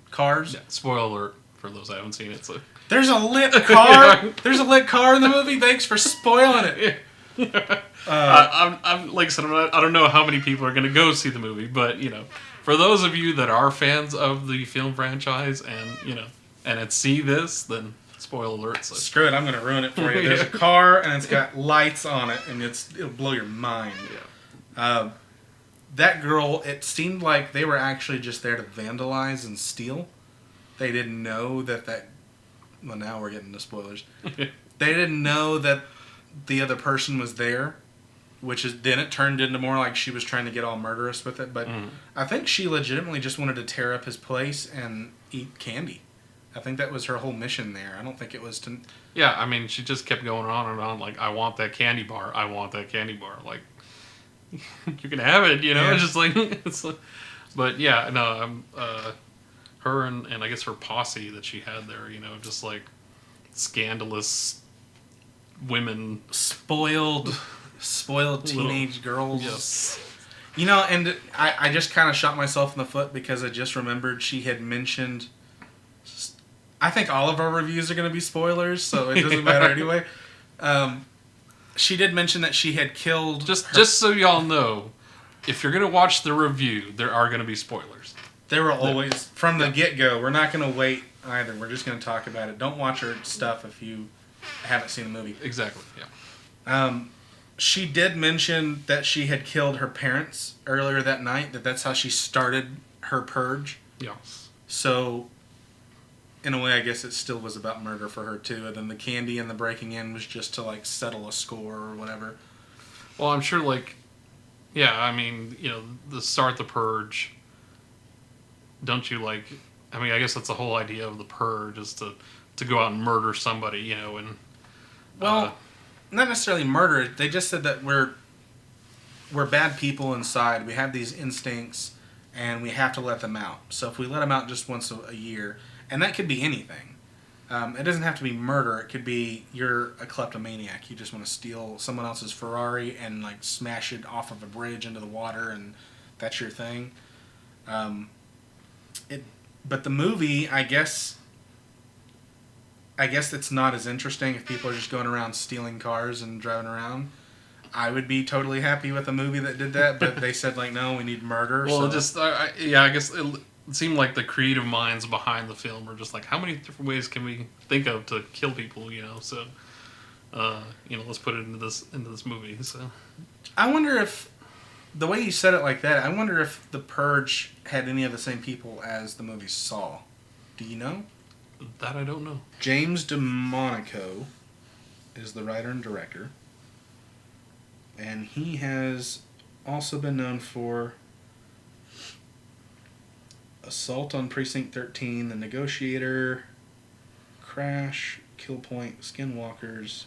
cars. Yeah, spoiler alert for those that haven't seen it. So. There's a lit car. Yeah. There's a lit car in the movie. Thanks for spoiling it. Yeah. I'm like I said, I don't know how many people are going to go see the movie, but for those of you that are fans of the film franchise and see this, then spoiler alert. So. Screw it, I'm going to ruin it for you. There's a car and it's got lights on it, and it'll blow your mind. Yeah. That girl, it seemed like they were actually just there to vandalize and steal. They didn't know that. Well, now we're getting to spoilers. They didn't know that the other person was there, then it turned into more like she was trying to get all murderous with it. But I think she legitimately just wanted to tear up his place and eat candy. I think that was her whole mission there. I don't think it was to... Yeah, I mean, she just kept going on and on, like, I want that candy bar. I want that candy bar. Like, you can have it, Yeah. It's just like... But, yeah, no, her and I guess her posse that she had there, just like scandalous women. Spoiled teenage girls. Yes. And I just kind of shot myself in the foot because I just remembered she had mentioned... I think all of our reviews are going to be spoilers, so it doesn't matter anyway. She did mention that she had killed... Just so y'all know, if you're going to watch the review, there are going to be spoilers. There will always... From the get-go, we're not going to wait either. We're just going to talk about it. Don't watch her stuff if you haven't seen the movie. Exactly. Yeah. She did mention that she had killed her parents earlier that night. That's how she started her purge. Yeah. So, in a way, I guess it still was about murder for her too. And then the candy and the breaking in was just to like settle a score or whatever. Well, I'm sure, like, yeah, I mean, the start the purge. Don't you like? I mean, I guess that's the whole idea of the purge is to go out and murder somebody, and. Well, not necessarily murder. They just said that we're bad people inside. We have these instincts, and we have to let them out. So if we let them out just once a year, and that could be anything. It doesn't have to be murder. It could be you're a kleptomaniac. You just want to steal someone else's Ferrari and like smash it off of a bridge into the water, and that's your thing. But the movie, I guess it's not as interesting if people are just going around stealing cars and driving around. I would be totally happy with a movie that did that, but they said like, no, we need murder. Well, so. I guess it seemed like the creative minds behind the film were just like, how many different ways can we think of to kill people? So, let's put it into this movie. So, I wonder if the way you said it like that, I wonder if The Purge had any of the same people as the movie Saw. Do you know? That I don't know. James DeMonico is the writer and director. And he has also been known for Assault on Precinct 13, The Negotiator, Crash, Kill Point, Skinwalkers,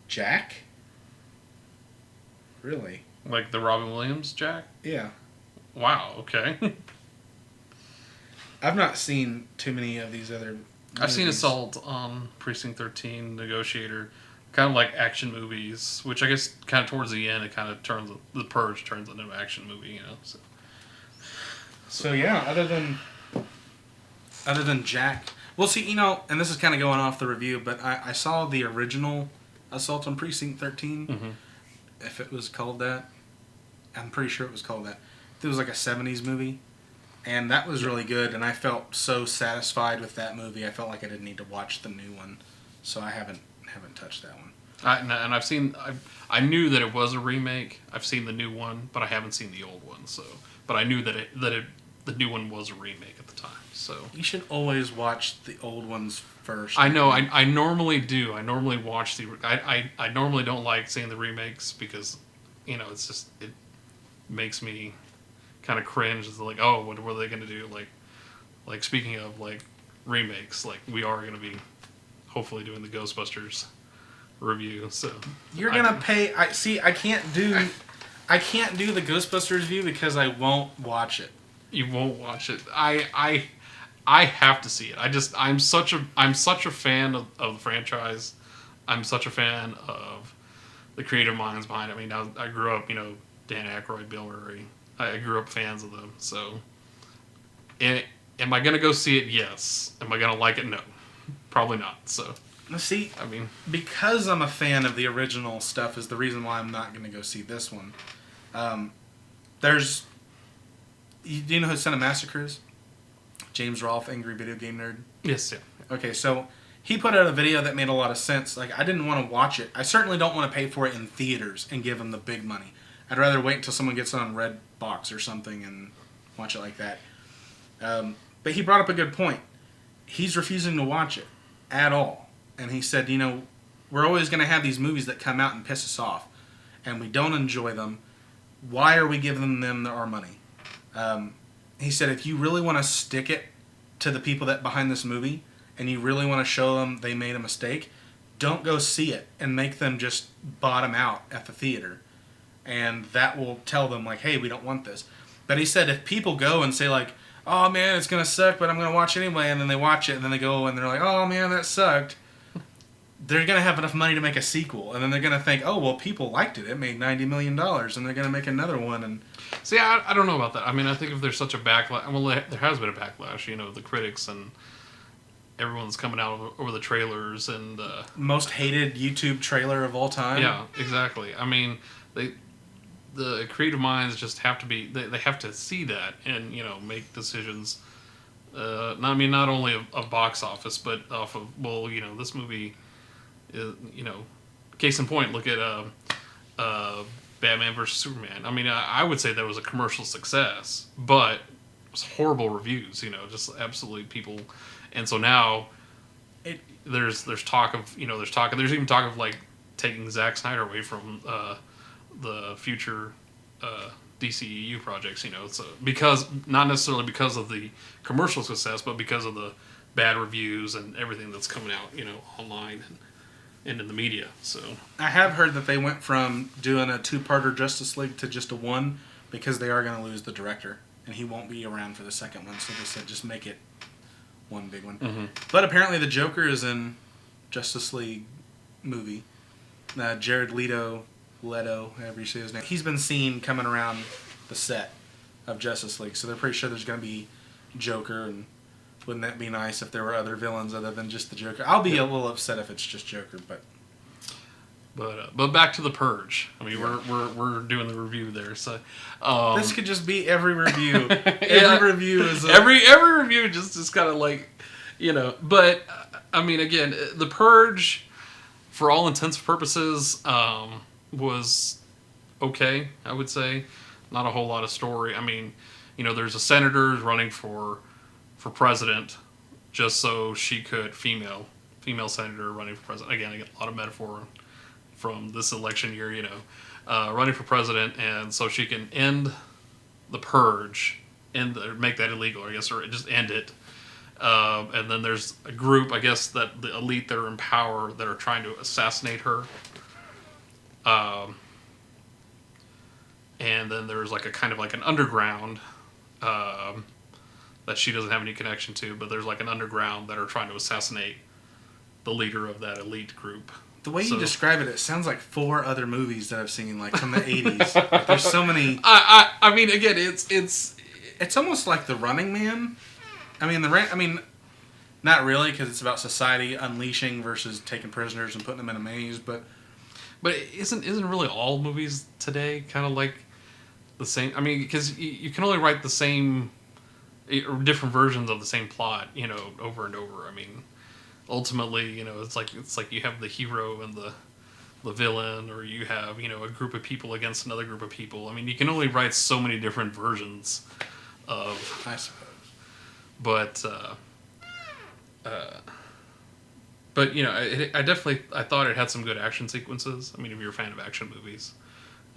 Jack? Really? Like the Robin Williams Jack? Yeah. Wow, okay. I've not seen too many of these other movies. I've seen Assault on Precinct 13, Negotiator, kind of like action movies, which I guess kind of towards the end it kind of the Purge turns into an action movie, So yeah, other than Jack, well, see, and this is kind of going off the review, but I saw the original Assault on Precinct 13, if it was called that. I'm pretty sure it was called that. It was like a 70s movie, and that was really good, and I felt so satisfied with that movie. I felt like I didn't need to watch the new one, so I haven't touched that one. And I've seen. I knew that it was a remake. I've seen the new one, but I haven't seen the old one. So, but I knew that the new one was a remake at the time. So you should always watch the old ones first. I know. I normally do. I normally watch the. I normally don't like seeing the remakes because, it's just it makes me kind of cringe. It's like, oh, what are they going to do? Like speaking of like remakes, like we are going to be hopefully doing the Ghostbusters review. So you're gonna pay. I can't do the Ghostbusters review because I won't watch it. You won't watch it. I have to see it. I'm such a fan of the franchise. I'm such a fan of the creative minds behind it. I mean, I grew up, Dan Aykroyd, Bill Murray. I grew up fans of them. So, am I gonna go see it? Yes. Am I gonna like it? No. Probably not. So. See, I mean, because I'm a fan of the original stuff is the reason why I'm not going to go see this one. Do you know who Son of Massacre is? James Rolfe, Angry Video Game Nerd? Yes, yeah. Okay, so he put out a video that made a lot of sense. Like, I didn't want to watch it. I certainly don't want to pay for it in theaters and give them the big money. I'd rather wait until someone gets it on Redbox or something and watch it like that. But he brought up a good point. He's refusing to watch it at all. And he said, we're always going to have these movies that come out and piss us off, and we don't enjoy them. Why are we giving them our money? He said, if you really want to stick it to the people that behind this movie, and you really want to show them they made a mistake, don't go see it and make them just bottom out at the theater. And that will tell them, like, hey, we don't want this. But he said, if people go and say, like, oh, man, it's going to suck, but I'm going to watch it anyway, and then they watch it, and then they go and they're like, oh, man, that sucked. They're going to have enough money to make a sequel, and then they're going to think, oh, well, people liked it. It made $90 million, and they're going to make another one. And see, I don't know about that. I mean, I think if there's such a backlash, well, there has been a backlash, the critics and everyone's coming out over the trailers and... most hated YouTube trailer of all time. Yeah, exactly. I mean, the creative minds just have to be... They have to see that and, make decisions. Not only of box office, but off of, well, this movie... You know, case in point, look at Batman versus Superman. I mean, I would say that was a commercial success, but it was horrible reviews. You know, just absolutely people. And so now, there's talk of there's even talk of like taking Zack Snyder away from the future DCEU projects. You know, so because not necessarily because of the commercial success, but because of the bad reviews and everything that's coming out, you know, online and in the media. So I have heard that they went from doing a 2-parter Justice League to just a one because they are going to lose the director and he won't be around for the second one. So they said just make it one big one. Mm-hmm. But apparently the Joker is in Justice League movie. Jared Leto, however you say his name. He's been seen coming around the set of Justice League, so they're pretty sure there's going to be Joker, and wouldn't that be nice if there were other villains other than just the Joker? I'll be a little upset if it's just Joker, but back to the Purge. I mean, we're doing the review there, so this could just be every review. Every review is every review just kind of like, you know. But I mean, again, the Purge, for all intents and purposes, was okay. I would say not a whole lot of story. I mean, you know, there's a senator running for president, just so she could female senator running for president. Again, I get a lot of metaphor from this election year, you know, running for president, and so she can end the purge, or make that illegal, I guess, or just end it. And then there's a group, I guess, that the elite that are in power that are trying to assassinate her. And then there's like a kind of like an underground that she doesn't have any connection to, but there's like an underground that are trying to assassinate the leader of that elite group. The way you describe it, it sounds like 4 other movies that I've seen, like from the 80s. There's so many. I mean, again, it's almost like The Running Man. I mean, not really, because it's about society unleashing versus taking prisoners and putting them in a maze, but isn't really all movies today kind of like the same? I mean, because you can only write the same or different versions of the same plot, you know, over and over. I mean, ultimately, you know, it's like you have the hero and the villain, or you have, you know, a group of people against another group of people. I mean, you can only write so many different versions of. I suppose. But you know, I thought it had some good action sequences. I mean, if you're a fan of action movies,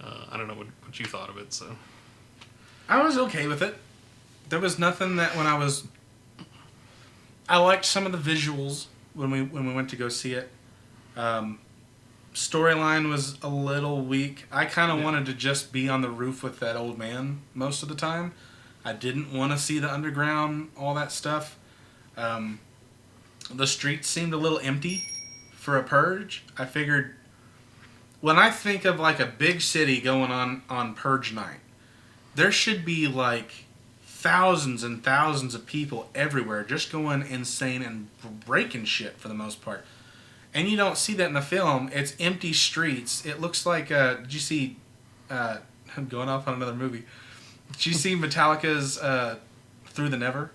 I don't know what you thought of it. So I was okay with it. There was nothing that I liked some of the visuals when we went to go see it. Storyline was a little weak. I kind of wanted to just be on the roof with that old man most of the time. I didn't want to see the underground, all that stuff. The streets seemed a little empty for a Purge. I figured, when I think of like a big city going on Purge night, there should be like thousands and thousands of people everywhere just going insane and breaking shit for the most part. And you don't see that in the film. It's empty streets. It looks like, did you see, I'm going off on another movie. Did you see Metallica's Through the Never?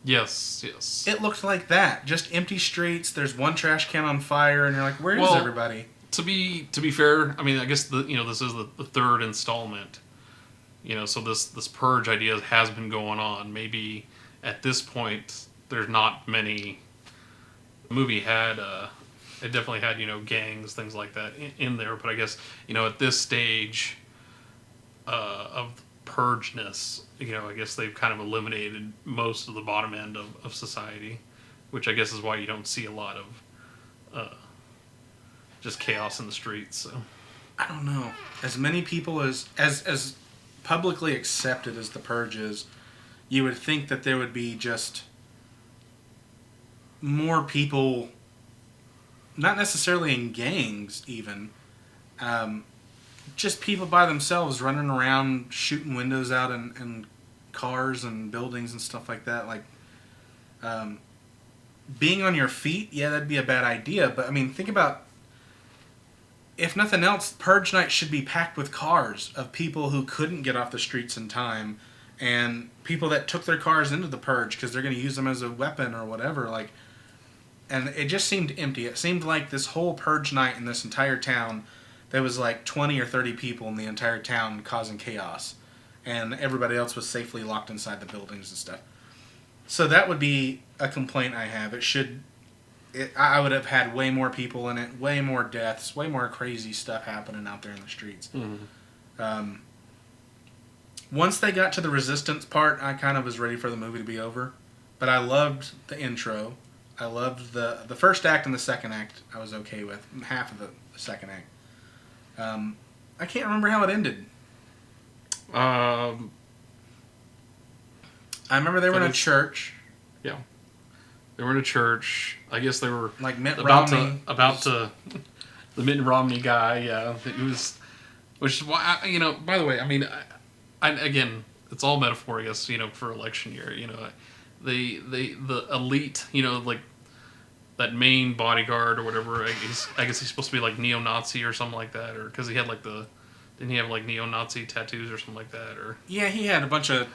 Yes. It looked like that. Just empty streets. There's one trash can on fire, and you're like, where is everybody? To be fair, I mean, I guess this is the third installment. You know, so this Purge idea has been going on. Maybe at this point, there's not many. The movie had it definitely had, you know, gangs, things like that in there. But I guess, you know, at this stage of purgeness, you know, I guess they've kind of eliminated most of the bottom end of society, which I guess is why you don't see a lot of just chaos in the streets. So I don't know. As many people as publicly accepted as the Purge is, you would think that there would be just more people, not necessarily in gangs even, just people by themselves running around shooting windows out in cars and buildings and stuff like that. Like, being on your feet, yeah, that'd be a bad idea. But I mean, think about, if nothing else, Purge night should be packed with cars of people who couldn't get off the streets in time, and people that took their cars into the Purge because they're going to use them as a weapon or whatever. Like, And it just seemed empty. It seemed like this whole Purge night in this entire town, there was like 20 or 30 people in the entire town causing chaos. And everybody else was safely locked inside the buildings and stuff. So that would be a complaint I have. I would have had way more people in it, way more deaths, way more crazy stuff happening out there in the streets. Mm-hmm. Once they got to the resistance part, I kind of was ready for the movie to be over. But I loved the intro. I loved the first act and the second act. I was okay with half of the second act. I can't remember how it ended. I remember they were in a church. Yeah, they were in a church. I guess they were like Mitt Romney the Mitt Romney guy. Yeah, it was. Which is why By the way, I mean, again, it's all metaphor, I guess. For election year. The elite, like that main bodyguard or whatever. I guess he's supposed to be like neo-Nazi or something like that, or because he had like didn't he have like neo-Nazi tattoos or something like that, or yeah, he had a bunch of.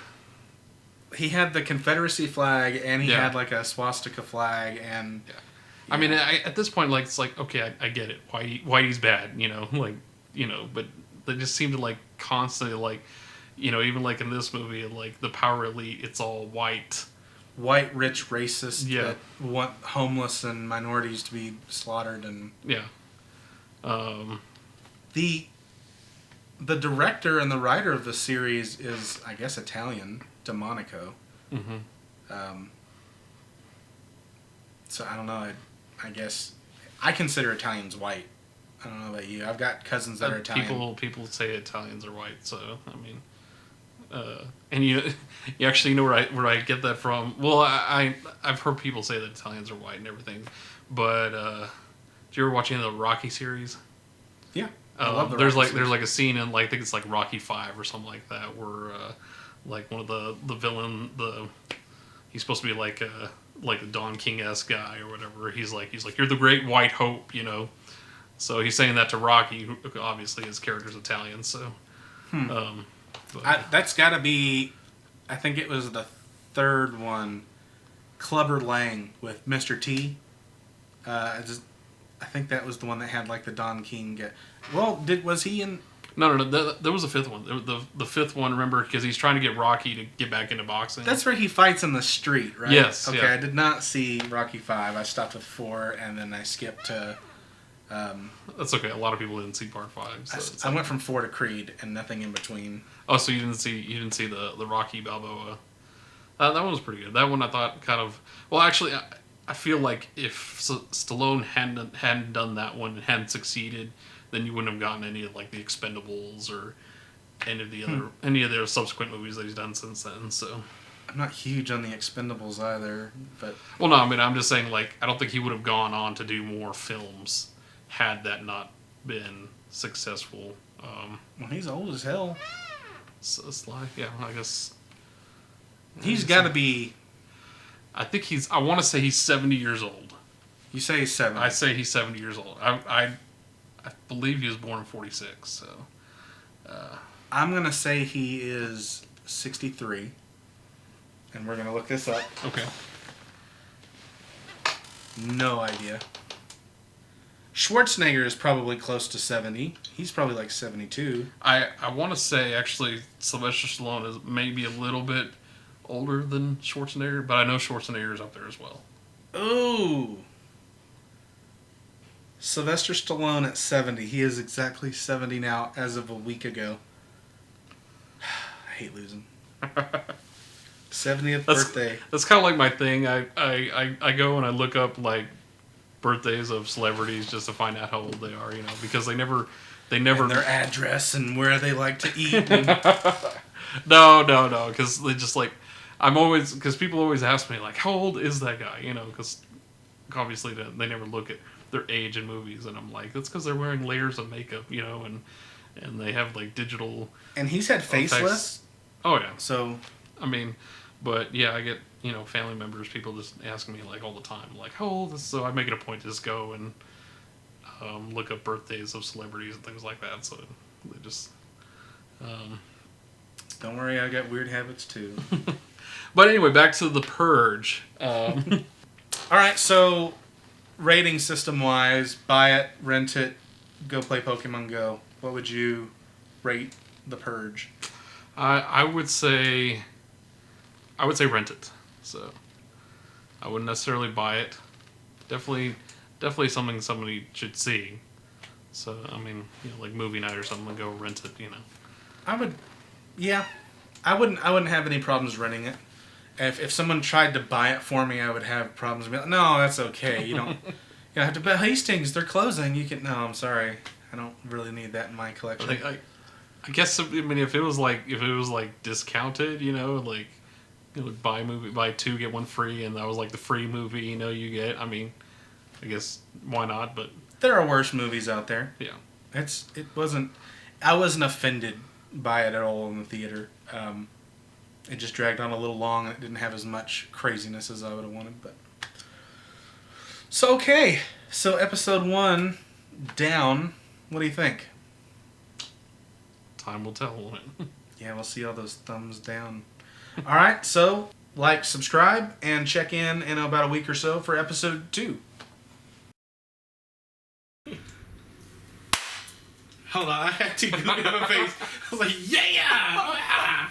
He had the Confederacy flag and he had like a swastika flag and. Yeah. I mean, at this point, like it's like okay, I get it. Why he's bad, but they just seem to like constantly like, even like in this movie, like the power elite, it's all white, rich, racist that want homeless and minorities to be slaughtered and the director and the writer of the series is, I guess, Italian, Domenico. Mm-hmm. So I don't know. I guess I consider Italians white. I don't know about you. I've got cousins that are Italian. People say Italians are white, so I mean. And you actually know where I get that from. Well, I've heard people say that Italians are white and everything, but did you ever watch any of the Rocky series? Yeah, I love the there's Rocky there's like a scene in like I think it's like Rocky 5 or something like that where like one of the villain he's supposed to be like a Don King-esque guy or whatever. He's like you're the great white hope, So he's saying that to Rocky, who obviously his character's Italian. So. That's got to be, I think it was the third one, Clubber Lang with Mr. T. I think that was the one that had like the Don King. Was he in? No. There was a fifth one. The fifth one, remember, because he's trying to get Rocky to get back into boxing. That's where he fights in the street, right? Yes. Okay, yeah. I did not see Rocky 5. I stopped with 4, and then I skipped to. That's okay. A lot of people didn't see part 5. So I went from 4 to Creed and nothing in between. Oh, so you didn't see the Rocky Balboa? That one was pretty good. That one I thought kind of. Well, actually, I feel like if Stallone hadn't done that one and hadn't succeeded, then you wouldn't have gotten any of like the Expendables or any of the subsequent movies that he's done since then. So. I'm not huge on the Expendables either, but. Well, no, I mean I'm just saying like I don't think he would have gone on to do more films had that not been successful. Well, he's old as hell. So it's like, yeah, I guess. He's got to be. I want to say he's 70 years old. You say he's 70. I say he's 70 years old. I believe he was born in 46, so. I'm going to say he is 63. And we're going to look this up. Okay. No idea. Schwarzenegger is probably close to 70. He's probably like 72. I want to say, actually, Sylvester Stallone is maybe a little bit older than Schwarzenegger, but I know Schwarzenegger's up there as well. Ooh. Sylvester Stallone at 70. He is exactly 70 now as of a week ago. I hate losing. 70th birthday. That's kind of like my thing. I go and I look up like birthdays of celebrities just to find out how old they are, because they never and their address and where they like to eat. And... No, because they just like because people always ask me like, how old is that guy? Because obviously they never look at their age in movies, and I'm like, that's because they're wearing layers of makeup, and they have like digital. And he's had faceless. Oh yeah. So I mean, but yeah, I get family members, people just asking me like all the time, like how old is. So I make it a point to just go and look up birthdays of celebrities and things like that. So they just. Don't worry, I got weird habits too. But anyway, back to the Purge. All right, so rating system wise, buy it, rent it, go play Pokemon Go, what would you rate The Purge? I would say rent it. So I wouldn't necessarily buy it. Definitely something somebody should see. So I mean, like movie night or something, go rent it. I would, yeah, I wouldn't have any problems renting it. If someone tried to buy it for me, I would have problems. Be like, no, that's okay. You don't have to. But Hastings, they're closing. You can. No, I'm sorry. I don't really need that in my collection. I guess if it was like discounted, buy two get one free, and that was like the free movie you get. I mean, I guess why not? But there are worse movies out there. Yeah, I wasn't offended by it at all in the theater. It just dragged on a little long, and it didn't have as much craziness as I would have wanted. But so okay, so episode 1 down. What do you think? Time will tell, won't it? Yeah, we'll see all those thumbs down. All right, so like, subscribe, and check in about a week or so for episode 2. Hold on, I had to do my face. I was like, yeah!